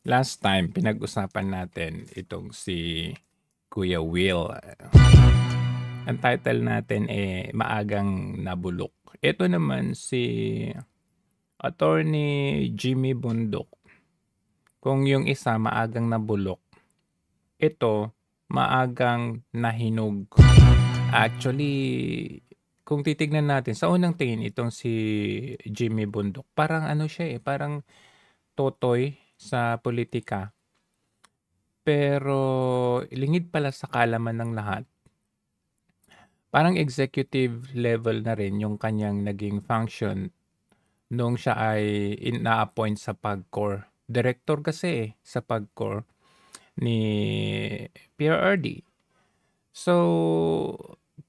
Last time, pinag-usapan natin itong si Kuya Will. Ang title natin Maagang Nabulok. Ito naman si Attorney Jimmy Bundok. Kung yung isa maagang nabulok, ito maagang nahinog. Actually, kung titignan natin, sa unang tingin itong si Jimmy Bundok, parang ano siya parang totoy sa politika. Pero lingid pala sa kalaman ng lahat. Parang executive level na rin yung kanyang naging function nung siya ay na-appoint sa PAGCOR. Director kasi sa PAGCOR ni PRRD. So,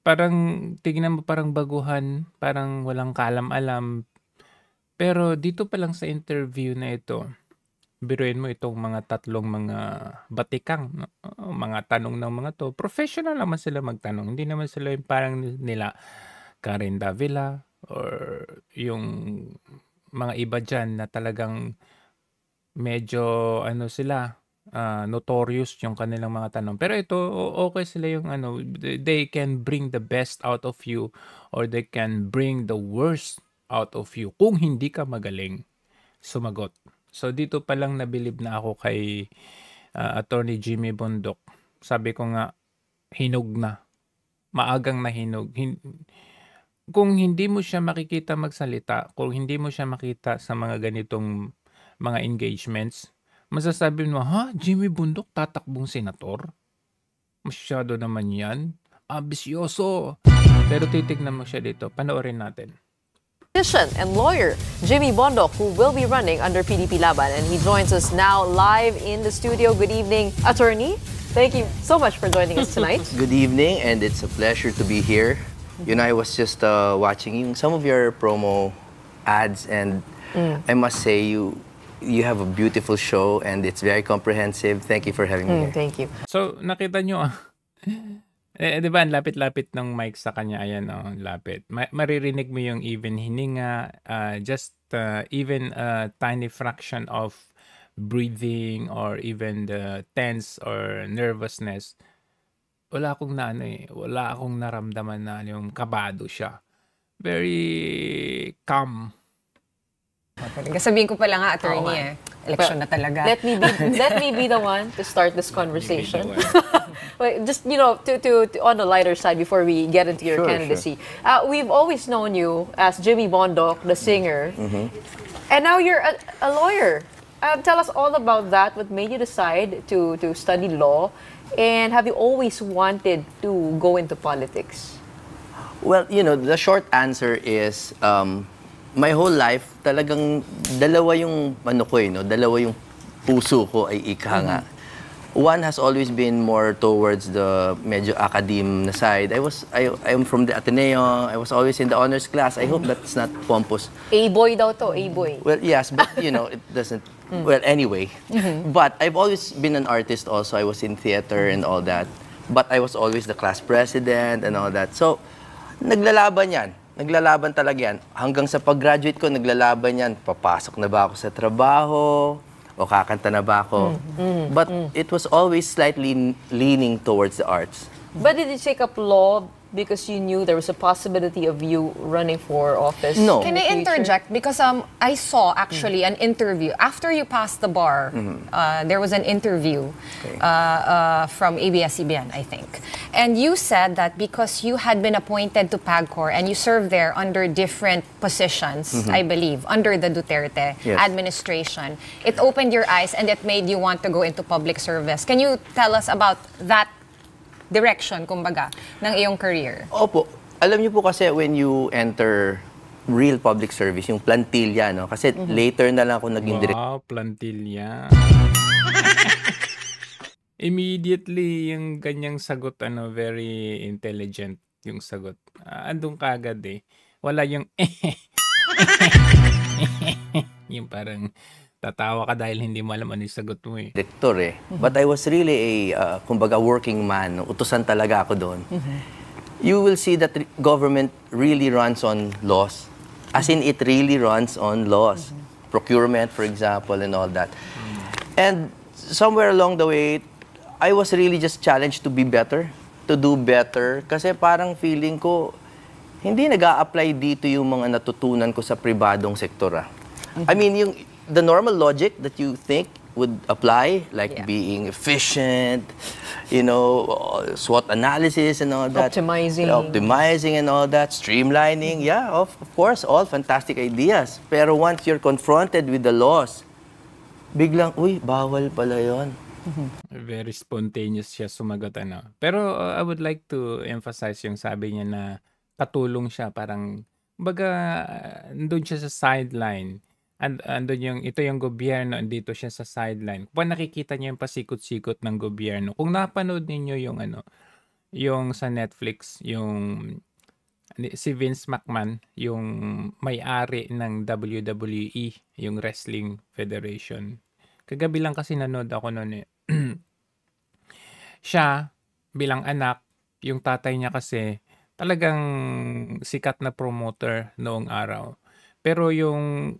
parang tignan mo parang baguhan, parang walang kaalam-alam. Pero dito pa lang sa interview na ito, biruin mo itong mga tatlong mga batikang, mga tanong ng mga to. Professional naman sila magtanong. Hindi naman sila yung parang nila Karen Davila or yung mga iba dyan na talagang medyo sila, notorious yung kanilang mga tanong. Pero ito, okay sila yung they can bring the best out of you or they can bring the worst out of you kung hindi ka magaling sumagot. So dito pa lang nabilib na ako kay Attorney Jimmy Bundok. Sabi ko nga, hinog na. Maagang nahinog. Kung hindi mo siya makikita magsalita, kung hindi mo siya makita sa mga ganitong mga engagements, masasabi mo, Jimmy Bundok tatakbong senator? Masyado naman yan. Ambisyoso. Pero titignan mo siya dito. Panoorin natin. And lawyer Jimmy Bundok, who will be running under PDP Laban, and he joins us now live in the studio. Good evening, attorney. Thank you so much for joining us tonight. Good evening, and it's a pleasure to be here. You know, I was just watching some of your promo ads, and I must say you have a beautiful show, and it's very comprehensive. Thank you for having me here. Thank you. So, nakita nyo di ba, lapit-lapit ng mic sa kanya, ayan lapit. Maririnig mo yung even hininga, just even a tiny fraction of breathing or even the tense or nervousness. Wala akong wala akong naramdaman na yung kabado siya. Very calm. Sabihin ko pala nga, attorney election na talaga. Let me be the one to start this conversation. Wait, just to on the lighter side before we get into your candidacy. Sure. We've always known you as Jimmy Bundok, the singer, and now you're a lawyer. Tell us all about that. What made you decide to study law, and have you always wanted to go into politics? Well, the short answer is my whole life talagang dalawa yung dalawa yung puso ko ay ika nga. One has always been more towards the medyo academe na side. I'm from the Ateneo. I was always in the honors class. I hope that's not pompous. A-boy daw to, A-boy. Well, yes, but it doesn't. Well, anyway. But I've always been an artist also. I was in theater and all that. But I was always the class president and all that. So, naglalaban yan. Naglalaban talaga yan. Hanggang sa pag-graduate ko, naglalaban yan. Papasok na ba ako sa trabaho? O kakanta na ba ako? But it was always slightly leaning towards the arts. But did you take up law because you knew there was a possibility of you running for office? No. Can I interject? Because I saw actually an interview. After you passed the bar, there was an interview from ABS-CBN, I think. And you said that because you had been appointed to PAGCOR and you served there under different positions, I believe, under the Duterte administration, it opened your eyes and it made you want to go into public service. Can you tell us about that direction, kumbaga, ng iyong career? Opo. Alam niyo po kasi when you enter real public service, yung plantilla, no? Kasi later na lang ako naging director. Wow, plantilla. Immediately, yung ganyang sagot, very intelligent yung sagot. Andun kagad Wala yung yung parang tatawa ka dahil hindi mo alam ano yung sagot mo Director But I was really a, kumbaga, working man. Utusan talaga ako doon. You will see that government really runs on laws. As in, it really runs on laws. Procurement, for example, and all that. And somewhere along the way, I was really just challenged to be better, to do better. Kasi parang feeling ko, hindi nag-a-apply dito yung mga natutunan ko sa pribadong sektor. I mean, the normal logic that you think would apply, like being efficient, SWOT analysis and all that. Optimizing and all that, streamlining, yeah, of course, all fantastic ideas. Pero once you're confronted with the laws, biglang, uy, bawal pala yun. Very spontaneous siya sumagot, ano. Pero I would like to emphasize yung sabi niya na katulong siya, parang, baga, andun siya sa sideline. Andun ito yung gobyerno, andito siya sa sideline. Kung nakikita niyo yung pasikot-sikot ng gobyerno, kung napanood ninyo yung sa Netflix, si Vince McMahon, yung may-ari ng WWE, yung Wrestling Federation. Kagabi lang kasi nanood ako noon eh. Siya, bilang anak, yung tatay niya kasi, talagang sikat na promoter noong araw. Pero yung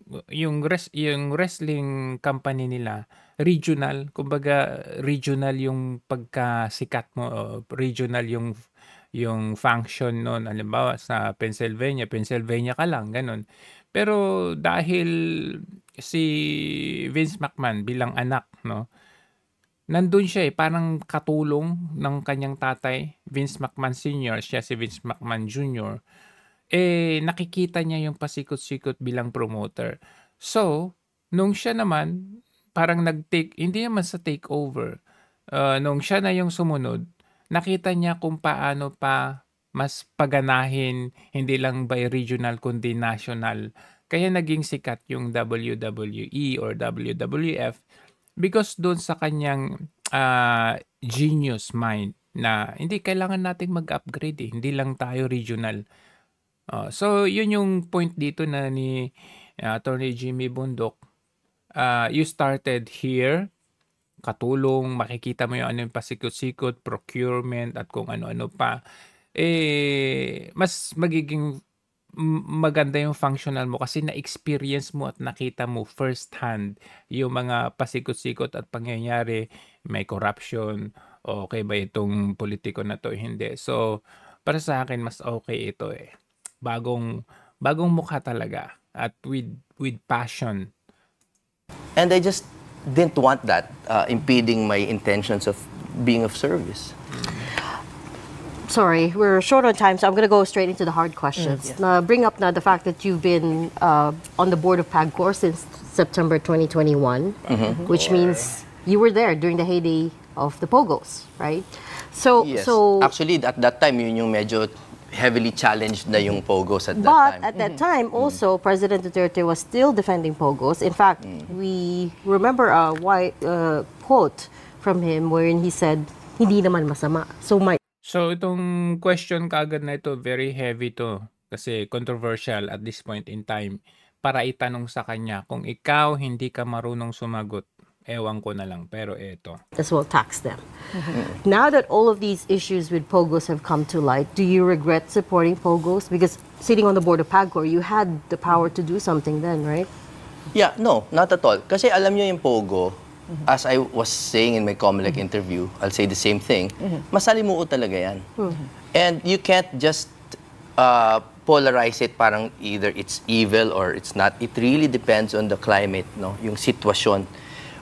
wrestling company nila, regional, kumbaga regional yung pagkasikat mo, regional yung function noon. Halimbawa sa Pennsylvania ka lang, ganun. Pero dahil si Vince McMahon bilang anak, no, nandun siya parang katulong ng kanyang tatay, Vince McMahon Sr., siya si Vince McMahon Jr., nakikita niya yung pasikot-sikot bilang promoter. So, nung siya naman, parang hindi naman sa takeover, nung siya na yung sumunod, nakita niya kung paano pa mas paganahin, hindi lang by regional kundi national. Kaya naging sikat yung WWE or WWF because doon sa kanyang genius mind na hindi kailangan nating mag-upgrade hindi lang tayo regional. So, yun yung point dito na ni Attorney Jimmy Bundok. You started here, katulong, makikita mo yung pasikot-sikot, procurement, at kung ano-ano pa. Mas magiging maganda yung functional mo kasi na-experience mo at nakita mo first-hand yung mga pasikot-sikot at pangyayari, may corruption, okay ba itong politiko na to, hindi. So, para sa akin, mas okay ito bagong mukha talaga at with passion. And I just didn't want that impeding my intentions of being of service. Sorry, we're short on time, so I'm going to go straight into the hard questions. Bring up now the fact that you've been on the board of PAGCOR since September 2021, which means you were there during the heyday of the Pogos, right? So, yes. so Actually, at that time, yun yung medyo heavily challenged na yung Pogos at that but time. at that time, also, President Duterte was still defending Pogos. In fact, we remember a quote from him wherein he said, hindi naman masama. So, itong question kaagad na ito, very heavy to. Kasi controversial at this point in time. Para itanong sa kanya, kung ikaw hindi ka marunong sumagot, ewan ko na lang, pero eto. As well tax them. Now that all of these issues with Pogos have come to light, do you regret supporting Pogos? Because sitting on the board of PAGCOR, you had the power to do something then, right? Yeah, no, not at all. Kasi alam nyo yung Pogo, as I was saying in my Comelec interview, I'll say the same thing, masalimuot talaga yan. And you can't just polarize it parang either it's evil or it's not. It really depends on the climate, no? Yung sitwasyon.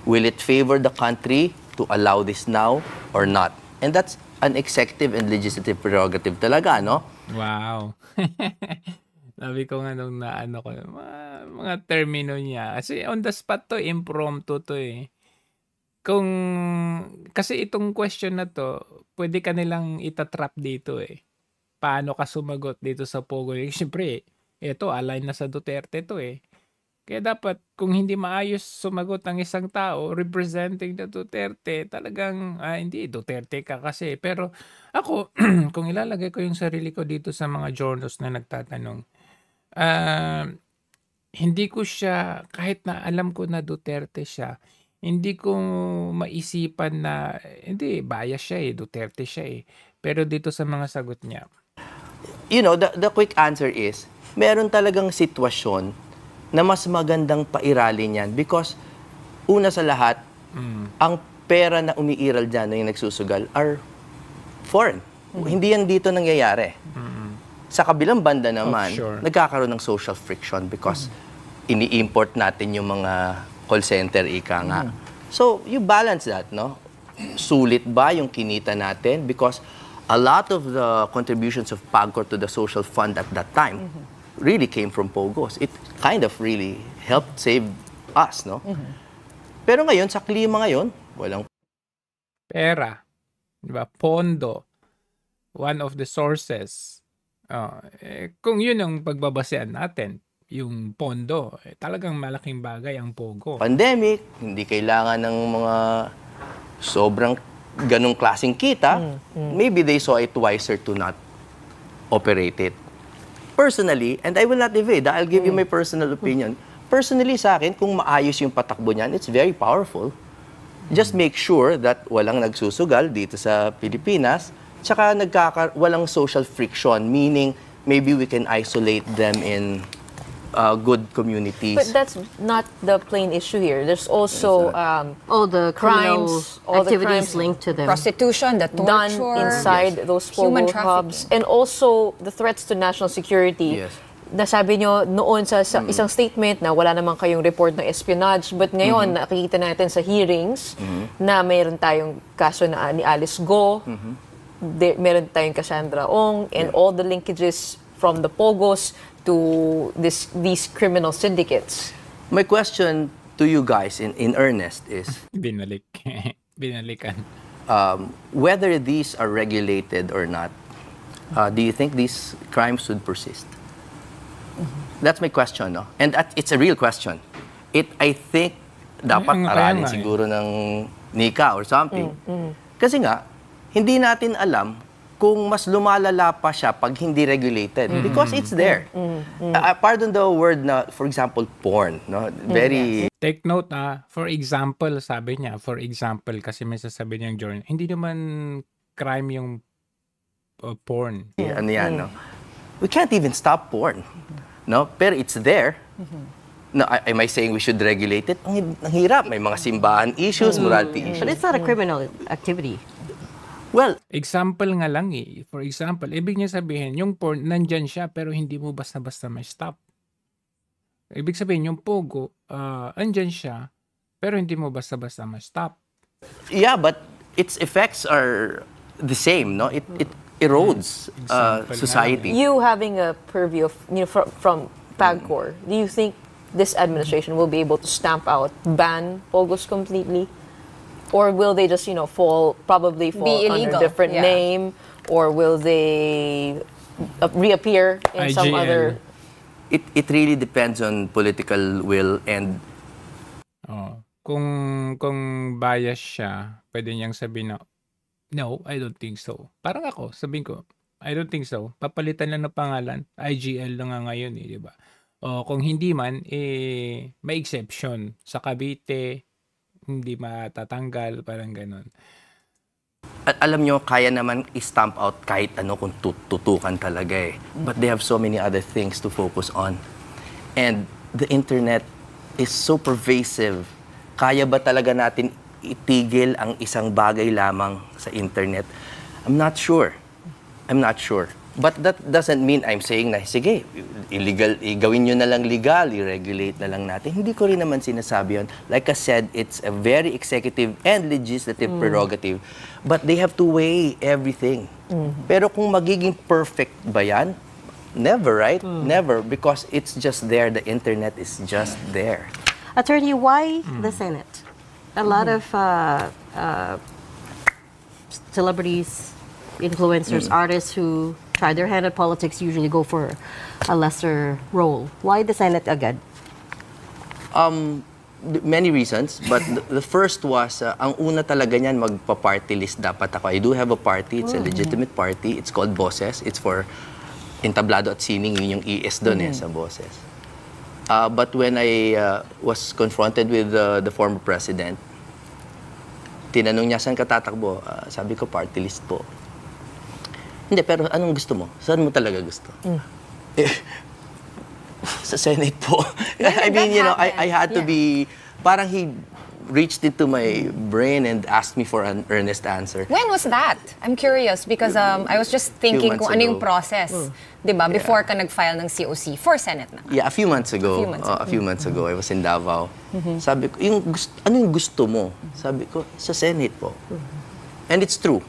Will it favor the country to allow this now or not? And that's an executive and legislative prerogative talaga, no? Wow. Sabi ko nga nung naano ko, mga termino niya. Kasi on the spot to, impromptu to Kasi itong question na to, pwede ka nilang itatrap dito Paano ka sumagot dito sa Pogo? Siyempre, ito, align na sa Duterte to Kaya dapat, kung hindi maayos sumagot ang isang tao representing the Duterte, talagang, hindi, Duterte ka kasi. Pero ako, kung ilalagay ko yung sarili ko dito sa mga journals na nagtatanong, hindi ko siya, kahit na alam ko na Duterte siya, hindi ko maisipan na, hindi, bias siya Duterte siya Pero dito sa mga sagot niya. You know, the quick answer is, meron talagang sitwasyon na mas magandang pairalin yan because una sa lahat, ang pera na umiiral dyan na yung nagsusugal are foreign. Hindi yan dito nangyayari. Sa kabilang banda naman, Offshore. nagkakaroon ng social friction because ini-import natin yung mga call center, ika nga. So, you balance that, no? Sulit ba yung kinita natin? Because a lot of the contributions of PAGCOR to the social fund at that time really came from POGOs. It kind of really helped save us, no? Pero ngayon, sa klima ngayon, walang Pera, di ba? Pondo, one of the sources. Kung yun ang pagbabasehan natin, yung pondo, talagang malaking bagay ang POGO. pandemic, hindi kailangan ng mga sobrang ganong klaseng kita, maybe they saw it wiser to not operate it. Personally, and I will not evade, I'll give you my personal opinion. Personally sa akin, kung maayos yung patakbo niyan, it's very powerful. Just make sure that walang nagsusugal dito sa Pilipinas, tsaka walang social friction, meaning maybe we can isolate them in good communities. But that's not the plain issue here. There's also All the criminal crimes, all the activities crimes linked to them. Prostitution, the done torture. inside those Human POGO hubs. And also the threats to national security. Yes. Nasabi nyo noon sa isang statement na wala naman kayong report ng espionage, but ngayon nakikita natin sa hearings na mayroon tayong kaso na ni Alice Go, meron tayong Cassandra Ong, and all the linkages from the POGOs to these criminal syndicates. My question to you guys in earnest is, Binalikan. whether these are regulated or not, do you think these crimes would persist? That's my question, no? And it's a real question. I think dapat Kaya aralin nga eh. siguro ng NICA or something. Kasi nga, hindi natin alam kung mas lumalala pa siya pag hindi regulated. Because it's there. Pardon the word na, for example, porn. No? Very... Take note for example, sabi niya, for example, kasi may sasabi niyang journal, hindi naman crime yung porn. Ano yan, no? We can't even stop porn. No? Pero it's there. No, am I saying we should regulate it? Ang hirap. May mga simbahan issues, morality issues. But it's not a criminal activity. Well, Example nga lang For example, ibig niya sabihin, yung porn, nandyan siya, pero hindi mo basta-basta may stop. Ibig sabihin, yung POGO, andyan siya, pero hindi mo basta-basta may stop. yeah, but its effects are the same, no? It erodes Example society. You having a purview of, from PAGCOR, do you think this administration will be able to stamp out, ban POGOs completely? Or will they just, probably fall Be under illegal, a different yeah. name? Or will they reappear in some IGL. other... It really depends on political will and Kung bias siya, pwede niyang sabihin na, no, I don't think so. Parang ako, sabihin ko, I don't think so. Papalitan lang ng pangalan. IGL na nga ngayon, di ba? O kung hindi man, may exception. Sa Cavite, hindi matatanggal, parang ganon. alam nyo, kaya naman i-stamp out kahit ano kung tutukan talaga eh. But they have so many other things to focus on. And the internet is so pervasive. Kaya ba talaga natin itigil ang isang bagay lamang sa internet? I'm not sure. But that doesn't mean I'm saying na, sige, illegal, gawin nyo na lang legal, i-regulate na lang natin. Hindi ko rin naman sinasabi yun. Like I said, it's a very executive and legislative prerogative. But they have to weigh everything. Pero kung magiging perfect ba yan? Never, right? Never. Because it's just there. The internet is just there. Attorney, why the Senate? A lot of celebrities, influencers, artists who try their hand at politics usually go for a lesser role. Why the Senate agad? Many reasons, but the first was, ang una talaga niyan, magpa-party list dapat ako. I do have a party, it's a legitimate party, it's called Boses. It's for entablado at sining, yun yung ES doon sa Boses. But when I was confronted with the former president, tinanong niya, saan ka tatakbo? Sabi ko, party list po. Hindi, pero anong gusto mo? Saan mo talaga gusto? Sa Senate po. I mean, I had to be, parang reached into my brain and asked me for an earnest answer. When was that? I'm curious because I was just thinking months kung ano yung ago. process, 'di ba? Before ka nag-file ng COC for Senate na. Yeah, a few months ago. A few months ago. I was in Davao. Sabi ko, ano yung gusto mo? Sabi ko, sa Senate po. And it's true.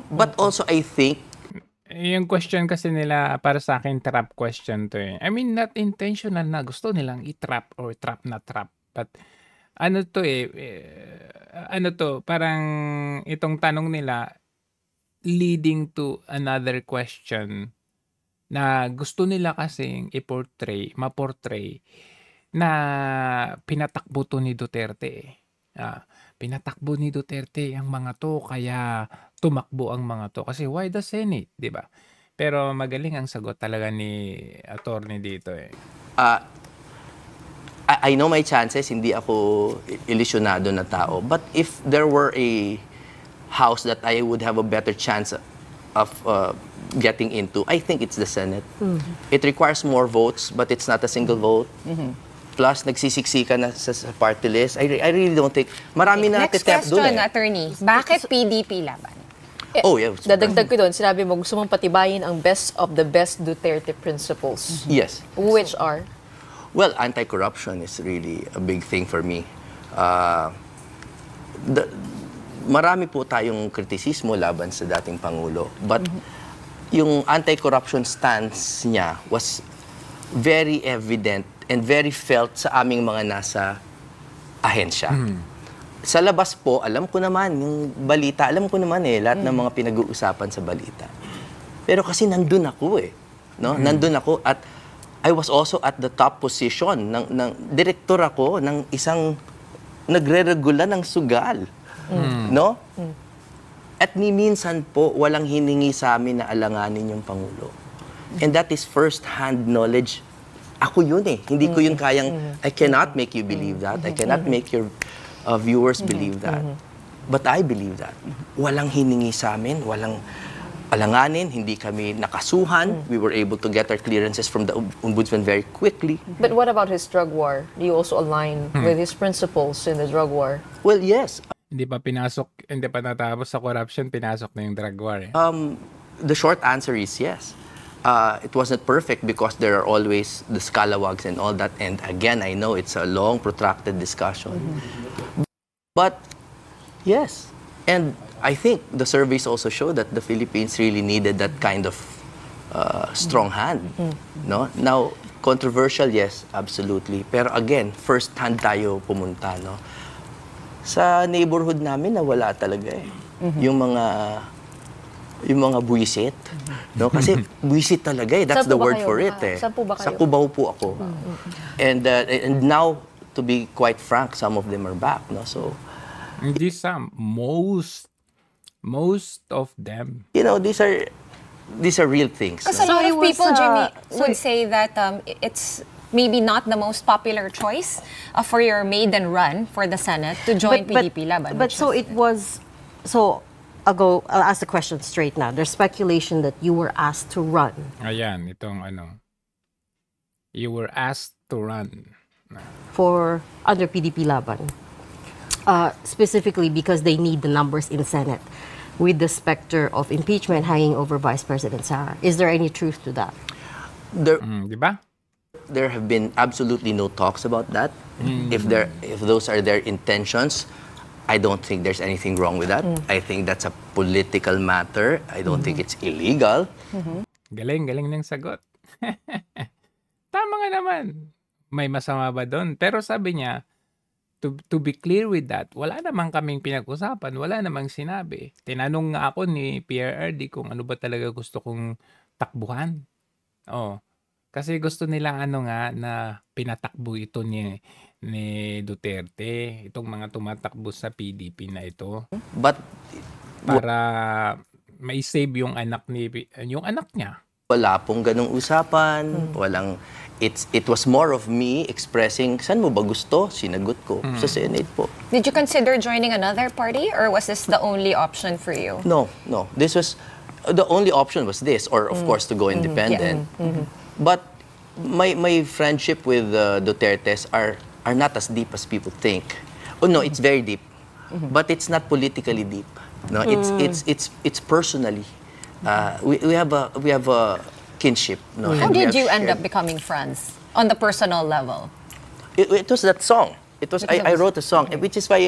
But also, I think, Yung question kasi nila, para sa akin, trap question to eh. I mean, not intentional na gusto nilang i-trap or trap na trap. But, ano to ano to, parang itong tanong nila, leading to another question na gusto nila kasing i-portray, ma-portray na pinatakbo to ni Duterte eh. Pinatakbo ni Duterte ang mga to kaya tumakbo ang mga to kasi why the Senate, 'di ba? Pero magaling ang sagot talaga ni attorney dito eh. I know my chances, hindi ako ilusyonado na tao. But if there were a house that I would have a better chance of getting into, I think it's the Senate. It requires more votes, but it's not a single vote. Plus, nagsisiksika na sa party list. I really don't think, marami na Next natitap doon question, attorney. Bakit PDP laban? Oh, yeah. Dadagdag ko doon, sinabi mo gusto mong patibayin ang best of the best Duterte principles. Yes. Which are? Well, anti-corruption is really a big thing for me. Marami po tayong kritisismo laban sa dating Pangulo. But yung anti-corruption stance niya was very evident and very felt sa aming mga nasa ahensya. Sa labas po, alam ko naman, yung balita, alam ko naman lahat ng mga pinag-uusapan sa balita. Pero kasi nandun ako no? Nandun ako at I was also at the top position ng direktor ako ng isang nagre-regula ng sugal. No? At ni minsan po, walang hiningi sa amin na alanganin yung Pangulo. And that is first-hand knowledge. Ako yun Hindi ko yun kayang, I cannot make you believe that. I cannot make your viewers believe that. But I believe that. Walang hiningi sa amin, walang alanganin, hindi kami nakasuhan. We were able to get our clearances from the Ombudsman very quickly. But what about his drug war? Do you also align with his principles in the drug war? Well, yes. Hindi pa natapos sa corruption, pinasok na yung drug war eh. The short answer is yes. It wasn't perfect because there are always the scalawags and all that. And again, I know it's a long, protracted discussion. But yes. And I think the surveys also show that the Philippines really needed that kind of strong hand. No? Now, controversial, yes, absolutely. Pero again, first hand tayo pumunta. No? Sa neighborhood namin, nawala talaga yung mga buwisit. No? Kasi buwisit talaga That's Saan the po ba word kayo? for it Saan po ba kayo? Sa Cubao po ako. And now, to be quite frank, some of them are back. No? So, Hindi most of them. you know, these are real things. Because No? a lot So it of was, people, Jimmy, so would say that it's maybe not the most popular choice for your maiden run for the Senate to join PDP laban. But which so is- it was, so I'll ask the question straight now. There's speculation that you were asked to run. Ayan, itong you were asked to run. For under PDP Laban, specifically because they need the numbers in Senate with the specter of impeachment hanging over Vice President Sara. Is there any truth to that? Di ba? There have been absolutely no talks about that. If those are their intentions, I don't think there's anything wrong with that. I think that's a political matter. I don't think it's illegal. Galing ng sagot. Tama nga naman. May masama ba doon? Pero sabi niya, to be clear with that, wala namang kaming pinag-usapan, wala namang sinabi. Tinanong nga ako ni PRRD kung ano ba talaga gusto kong takbuhan. Kasi gusto nila na pinatakbo ito ni Duterte, itong mga tumatakbo sa PDP na ito But para mai-save yung anak niya. wala pong ganong usapan. It was more of me expressing, saan mo ba gusto? Sinagot ko sa Senate po. Did you consider joining another party or was this the only option for you? No. This was, the only option was this, or of course to go independent. But my friendship with Dutertes are not as deep as people think. Oh no, it's very deep, but it's not politically deep. No, it's personally. We have a kinship. No, How and we did have you end shared- up becoming friends on the personal level? It was that song. It was Because of I the- wrote a song, which is why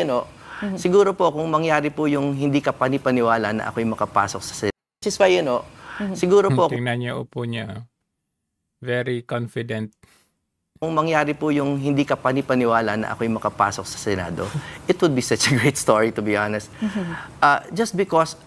siguro po kung mangyari po yung hindi ka panipaniwala na ako'y makapasok sa Senado. Which is why siguro po Tingnan niyo upo niya. Very confident. kung mangyari po yung hindi ka panipaniwala na ako'y makapasok sa Senado, it would be such a great story, to be honest. Just because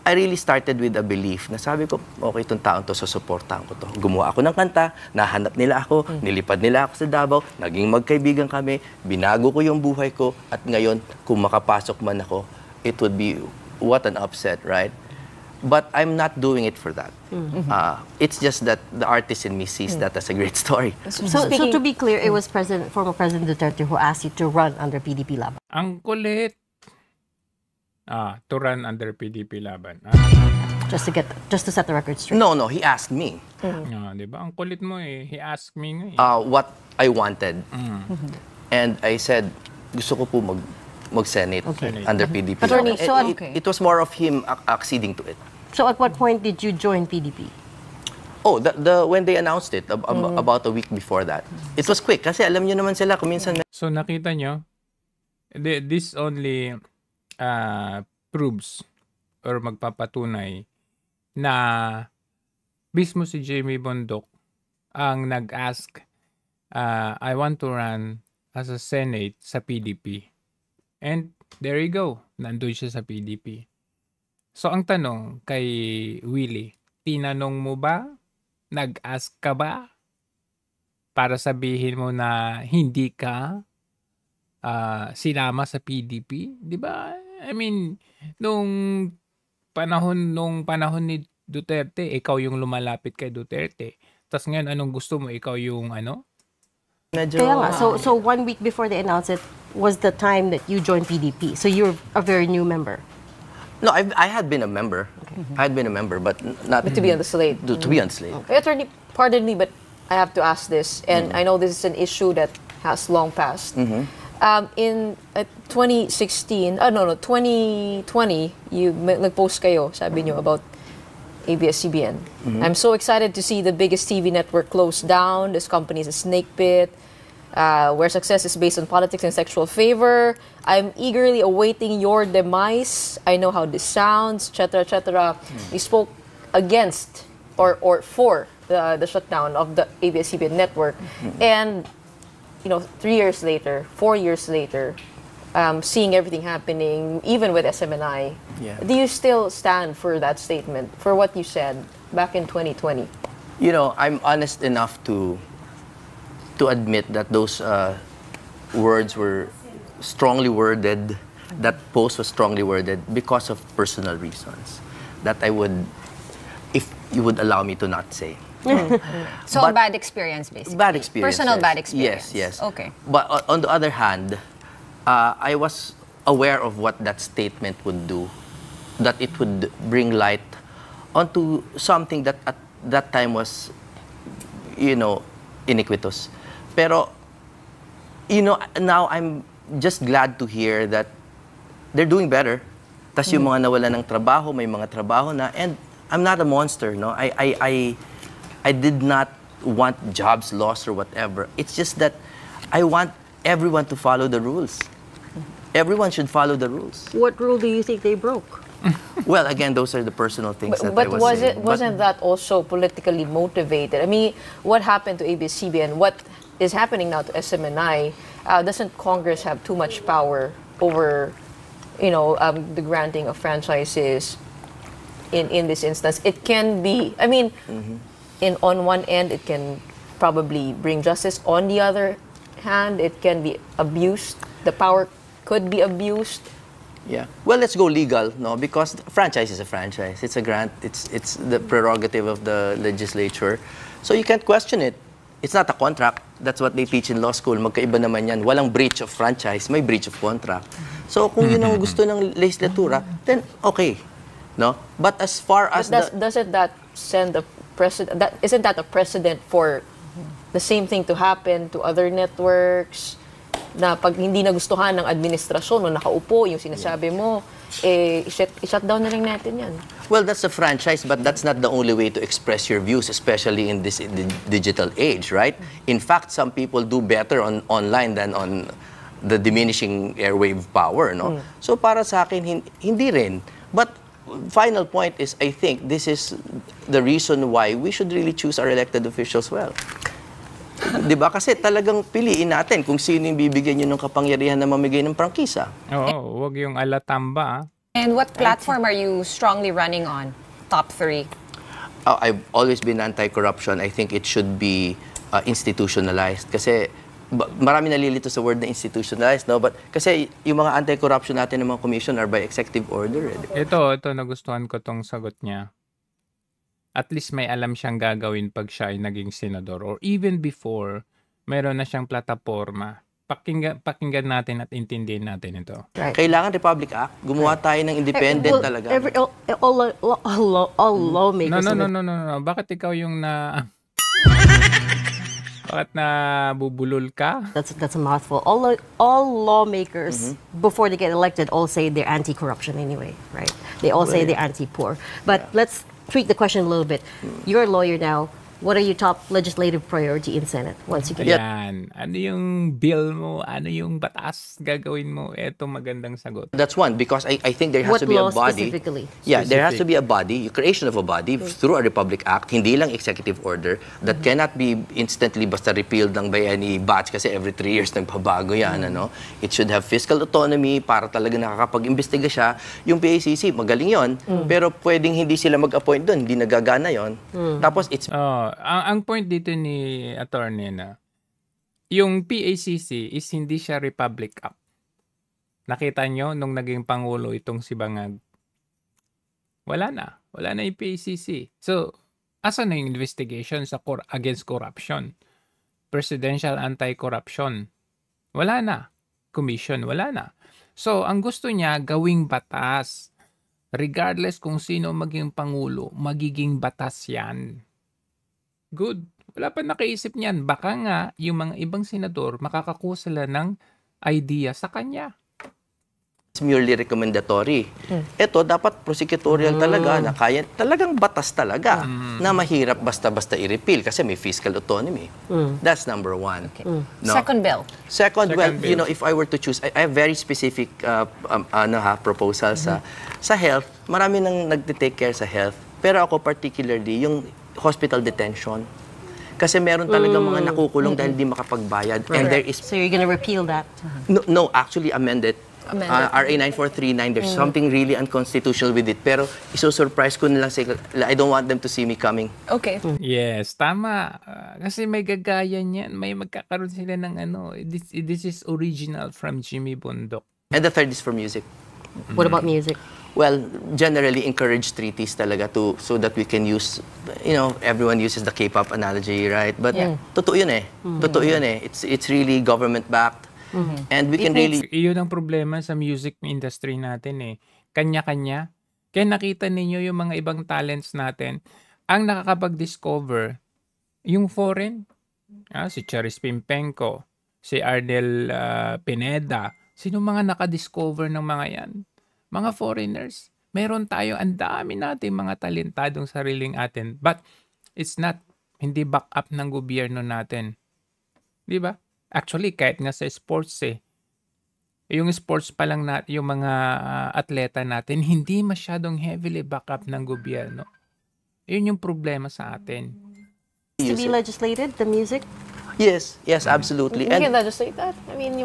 I really started with a belief na sabi ko, okay, itong taon to, susuportahan ko to. Gumawa ako ng kanta, nahanap nila ako, nilipad nila ako sa Davao, naging magkaibigan kami, binago ko yung buhay ko, at ngayon, kung makapasok man ako, it would be, what an upset, right? But I'm not doing it for that. It's just that the artist in me sees that as a great story. So to be clear, it was former President Duterte who asked you to run under PDP Laban. Ang kulit. To run under PDP Laban. Just to set the record straight. No, he asked me Di ba? Ang kulit mo eh. He asked me nga eh. what I wanted. And I said, gusto ko po mag-Senate Okay. under PDP. Attorney, Laban. so It was more of him acceding to it. So at what point did you join PDP? Oh, when they announced it, about a week before that. It was quick kasi alam niyo naman sila kung minsan So nakita nyo, this only proves or magpapatunay na mismo si Jamie Bondok ang nag-ask, I want to run as a Senate sa PDP. And there you go, nandun siya sa PDP. So ang tanong kay Willie, tinanong mo ba? Nag-ask ka ba? Para sabihin mo na hindi ka sinama sa PDP? Di ba? I mean, nung panahon ni Duterte, ikaw yung lumalapit kay Duterte. Tapos ngayon, anong gusto mo? Ikaw yung ano? medyo Kaya nga, so 1 week before they announced it was the time that you joined PDP. So you're a very new member. No, I had been a member. I had been a member, but not To be on the slate. to be on slate. Attorney, pardon me, but I have to ask this, and I know this is an issue that has long passed. In 2016, 2020, you nag-post kayo, sabi nyo, about ABS-CBN. I'm so excited to see the biggest TV network close down. This company is a snake pit, where success is based on politics and sexual favor. I'm eagerly awaiting your demise. I know how this sounds, etc., etc. You spoke against or for the shutdown of the ABS-CBN network, and 3 years later, 4 years later, seeing everything happening, even with SMNI, Yeah. do you still stand for that statement, for what you said back in 2020? I'm honest enough to admit that those words were strongly worded. That post was strongly worded because of personal reasons that I would, if you would allow me to not say. So But- a bad experience, basically. Bad experience. Personal yes. bad experience. Yes. Okay. But on the other hand, I was aware of what that statement would do, that it would bring light onto something that at that time was, iniquitous. Pero, now I'm just glad to hear that they're doing better. Tas yung mga nawala ng trabaho, may mga trabaho na, and I'm not a monster, no? I did not want jobs lost or whatever. It's just that I want everyone to follow the rules. Everyone should follow the rules. What rule do you think they broke? Well, again, those are the personal things that But I was saying. wasn't that also politically motivated? I mean, what happened to ABS-CBN? What is happening now to SMNI? Doesn't Congress have too much power over, the granting of franchises? In this instance, it can be. I mean, on one end, it can probably bring justice. On the other hand, it can be abused. The power could be abused. Yeah. Well, let's go legal, no? Because franchise is a franchise. It's a grant. It's the prerogative of the legislature. So you can't question it. It's not a contract. That's what they teach in law school. Magkaiba naman yan. Walang breach of franchise, may breach of contract. So kung yun ang gusto ng legislatura, then okay. No? But as far as Doesn't that send a precedent? Isn't that a precedent for the same thing to happen to other networks? na pag hindi nagustuhan ng administrasyon o nakaupo, yung sinasabi mo, i-shut down na lang natin yan. Well, that's a franchise, but that's not the only way to express your views, especially in this digital age, right? In fact, some people do better online than on the diminishing airwave power, no? So para sa akin, hindi rin. But final point is, I think this is the reason why we should really choose our elected officials well. Diba? Kasi talagang piliin natin kung sino yung bibigyan nyo ng kapangyarihan na mamigay ng prangkisa. Oo, wag yung alatamba. And what platform are you strongly running on? Top 3? I've always been anti-corruption. I think it should be institutionalized. Kasi marami nalilito sa word na institutionalized, no? But kasi yung mga anti-corruption natin ng mga commission are by executive order. Ito, nagustuhan ko tong sagot niya. At least may alam siyang gagawin pag siya ay naging senador or even before, meron na siyang plataforma. Pakinggan natin at intindihin natin ito. Right. Kailangan Republic Act. Gumawa tayo ng independent talaga. All lawmakers. No. Bakit ikaw yung bakit nabubulol ka? That's a mouthful. All lawmakers before they get elected all say they're anti-corruption anyway, right? They all say they're anti-poor. But let's tweak the question a little bit. You're a lawyer now. What are your top legislative priority in Senate once you get Ayan. Ano yung bill mo? Ano yung batas gagawin mo? Ito magandang sagot. That's one, because I think there has What to be law a body. specifically? Yeah, there has to be a body, creation of a body through a Republic Act, hindi lang executive order, that cannot be instantly basta repealed lang by any batch kasi every 3 years nagpabago yan. Ano? It should have fiscal autonomy para talaga nakakapag-imbestiga siya. Yung PACC, magaling yon, pero pwedeng hindi sila mag-appoint doon, hindi nagagana yon. Tapos it's Ang point dito ni attorney na yung PACC is hindi siya Republic Act. Nakita nyo nung naging Pangulo itong si Bangag. Wala na yung PACC. So, asan na yung investigation sa against corruption? Presidential Anti-Corruption. Wala na. Commission, wala na. So, ang gusto niya gawing batas. Regardless kung sino maging Pangulo, magiging batas yan. Good. Wala pa nakaisip niyan. Baka nga, yung mga ibang senador, makakakuha sila ng idea sa kanya. It's merely recommendatory. Ito, dapat prosecutorial talaga, na kaya, talagang batas talaga, na mahirap basta-basta i-repeal kasi may fiscal autonomy. That's number one. Okay. No? Second bill. Second, well, bill. you know, if I were to choose, I have very specific proposals sa health. Marami nang nagte-take care sa health. Pero ako particularly, yung hospital detention. Kasi meron talaga mga nakukulong dahil di makapagbayad. And there is... So you're going to repeal that? No, actually amend it. RA 9439, there's something really unconstitutional with it. Pero iso-surprise ko nila sila. I don't want them to see me coming. Okay. Yes, tama. Kasi may gagaya niyan. May magkakaroon sila ng this is original from Jimmy Bondok. And the third is for music. What about music? Well, generally encourage treaties talaga so that we can use, you know, everyone uses the K-pop analogy, right? But totoo yun eh. Totoo yun eh. It's really government-backed. And we can really... Iyon ang problema sa music industry natin eh. Kanya-kanya. Kaya nakita ninyo yung mga ibang talents natin, ang nakakapag-discover, yung foreign, si Charis Pimpenko, si Ardel Pineda, sino mga nakadiscover ng mga yan? Mga foreigners. Meron tayo, ang dami natin mga talentadong sariling atin. But it's not, hindi back up ng gobyerno natin. Di ba? Actually, kahit nga sa sports yung sports pa lang natin, yung mga atleta natin, hindi masyadong heavily back up ng gobyerno. Yun yung problema sa atin. To be legislated, the music? Yes, absolutely. You can legislate that? I mean,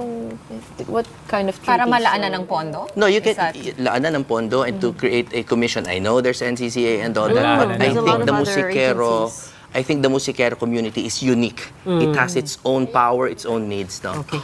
what kind of treaties? Para malaanan ng pondo? No, you can Is that- laanan ng pondo and to create a commission. I know there's NCCA and all that, but I There's a think lot of the other musikero, agencies. I think the musikero community is unique. It has its own power, its own needs. No? Okay.